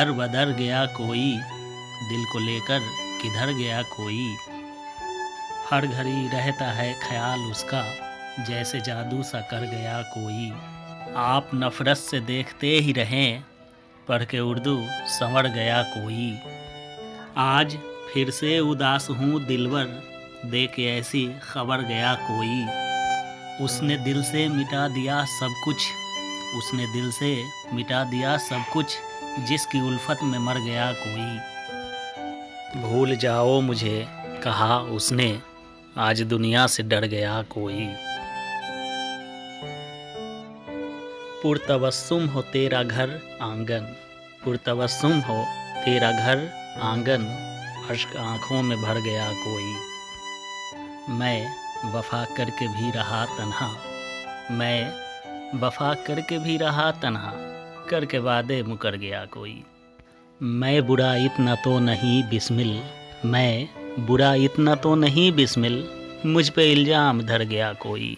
दर बदर गया कोई, दिल को लेकर किधर गया कोई। हर घड़ी रहता है ख्याल उसका, जैसे जादू सा कर गया कोई। आप नफ़रत से देखते ही रहें, पढ़ के उर्दू संवर गया कोई। आज फिर से उदास हूँ दिलवर, दे के ऐसी खबर गया कोई। उसने दिल से मिटा दिया सब कुछ, उसने दिल से मिटा दिया सब कुछ, जिसकी उल्फत में मर गया कोई। भूल जाओ मुझे कहा उसने, आज दुनिया से डर गया कोई। पुरतबस्सुम हो तेरा घर आंगन, पुरतबस्सुम हो तेरा घर आंगन, अश्क आँखों में भर गया कोई। मैं वफ़ा करके भी रहा तन्हा, मैं वफ़ा करके भी रहा तन्हा, करके वादे मुकर गया कोई। मैं बुरा इतना तो नहीं बिस्मिल, मैं बुरा इतना तो नहीं बिस्मिल, मुझ पे इल्ज़ाम धर गया कोई।